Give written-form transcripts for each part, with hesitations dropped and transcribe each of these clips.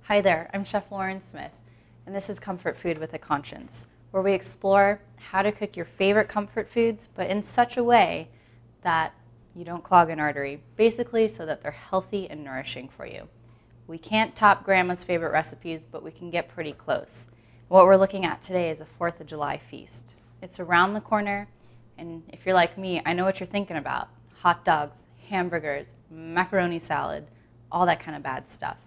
Hi there, I'm Chef Lauren Smith, and this is Comfort Food with a Conscience, where we explore how to cook your favorite comfort foods, but in such a way that you don't clog an artery, basically so that they're healthy and nourishing for you. We can't top Grandma's favorite recipes, but we can get pretty close. What we're looking at today is a 4th of July feast. It's around the corner, and if you're like me, I know what you're thinking about. Hot dogs, hamburgers, macaroni salad, all that kind of bad stuff.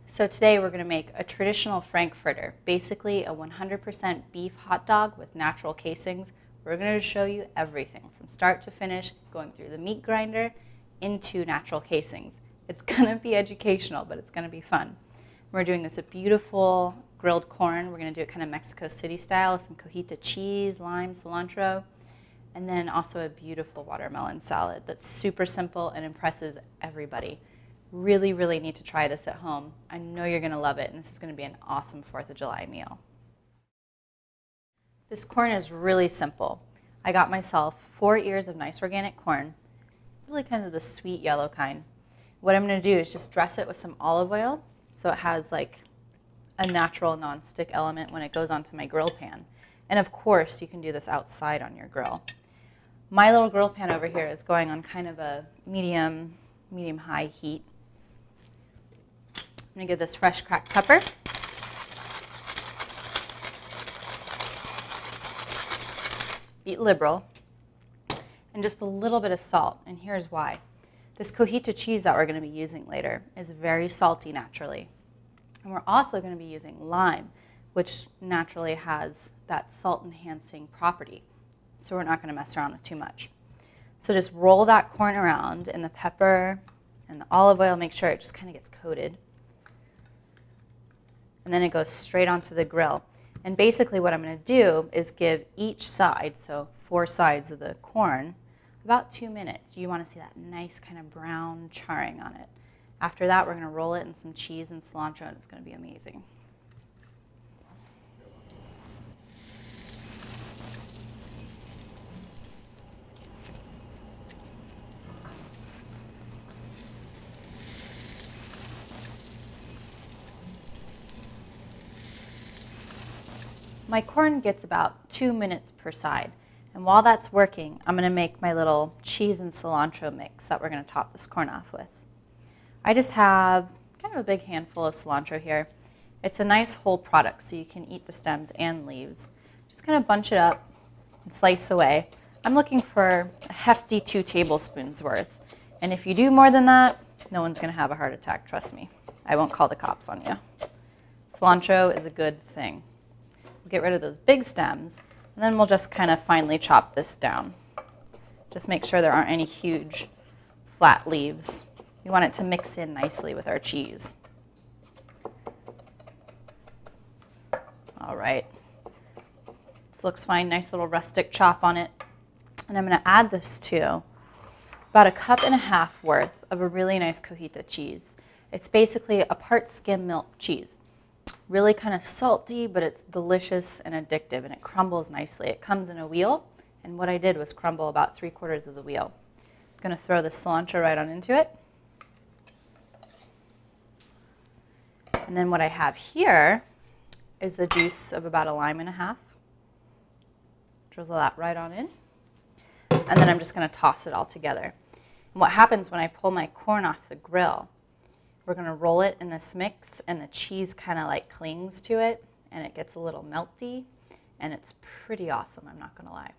So today we're going to make a traditional frankfurter, basically a 100% beef hot dog with natural casings. We're going to show you everything from start to finish, going through the meat grinder into natural casings. It's going to be educational, but it's going to be fun. We're doing this with beautiful grilled corn. We're going to do it kind of Mexico City style with some Cojita cheese, lime, cilantro, and then also a beautiful watermelon salad that's super simple and impresses everybody. Really, really need to try this at home. I know you're going to love it, and this is going to be an awesome 4th of July meal. This corn is really simple. I got myself 4 ears of nice organic corn, really kind of the sweet yellow kind. What I'm going to do is just dress it with some olive oil so it has like a natural non-stick element when it goes onto my grill pan. And of course, you can do this outside on your grill. My little grill pan over here is going on kind of a medium-high heat. I'm going to give this fresh cracked pepper. Be liberal. And just a little bit of salt. And here's why. This Cojita cheese that we're going to be using later is very salty naturally. And we're also going to be using lime, which naturally has that salt-enhancing property. So we're not going to mess around with too much. So just roll that corn around in the pepper and the olive oil. Make sure it just kind of gets coated. And then it goes straight onto the grill. And basically what I'm going to do is give each side, so 4 sides of the corn, about 2 minutes. You want to see that nice kind of brown charring on it. After that, we're going to roll it in some cheese and cilantro, and it's going to be amazing. My corn gets about 2 minutes per side. And while that's working, I'm going to make my little cheese and cilantro mix that we're going to top this corn off with. I just have kind of a big handful of cilantro here. It's a nice whole product, so you can eat the stems and leaves. Just kind of bunch it up and slice away. I'm looking for a hefty 2 tablespoons worth. And if you do more than that, no one's going to have a heart attack, trust me. I won't call the cops on you. Cilantro is a good thing. Get rid of those big stems, and then we'll just kind of finely chop this down. Just make sure there aren't any huge flat leaves. We want it to mix in nicely with our cheese. All right. This looks fine, nice little rustic chop on it. And I'm going to add this to about 1.5 cups worth of a really nice Cojita cheese. It's basically a part skim milk cheese. Really kind of salty, but it's delicious and addictive, and it crumbles nicely. It comes in a wheel, and what I did was crumble about 3/4 of the wheel. I'm going to throw the cilantro right on into it. And then what I have here is the juice of about 1.5 limes. Drizzle that right on in. And then I'm just going to toss it all together. And what happens when I pull my corn off the grill, we're going to roll it in this mix, and the cheese kind of like clings to it, and it gets a little melty, and it's pretty awesome, I'm not going to lie.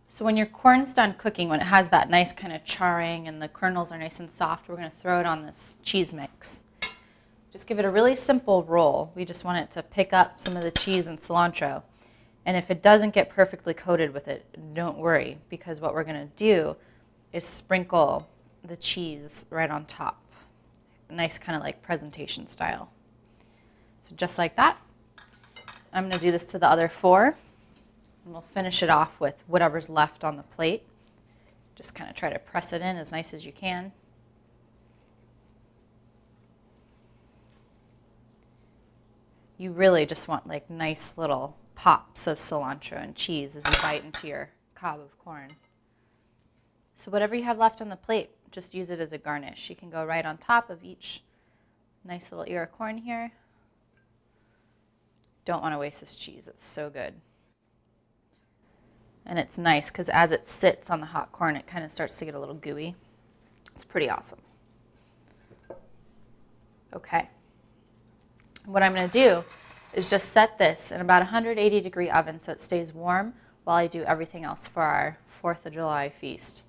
So when your corn's done cooking, when it has that nice kind of charring and the kernels are nice and soft, we're going to throw it on this cheese mix. Just give it a really simple roll. We just want it to pick up some of the cheese and cilantro. And if it doesn't get perfectly coated with it, don't worry, because what we're going to do is sprinkle the cheese right on top. Nice kind of like presentation style. So just like that. I'm going to do this to the other 4, and we'll finish it off with whatever's left on the plate. Just kind of try to press it in as nice as you can. You really just want like nice little pops of cilantro and cheese as you bite into your cob of corn. So whatever you have left on the plate, just use it as a garnish. You can go right on top of each nice little ear of corn here. Don't want to waste this cheese. It's so good. And it's nice because as it sits on the hot corn, it kind of starts to get a little gooey. It's pretty awesome. Okay. What I'm going to do is just set this in about 180-degree oven so it stays warm while I do everything else for our 4th of July feast.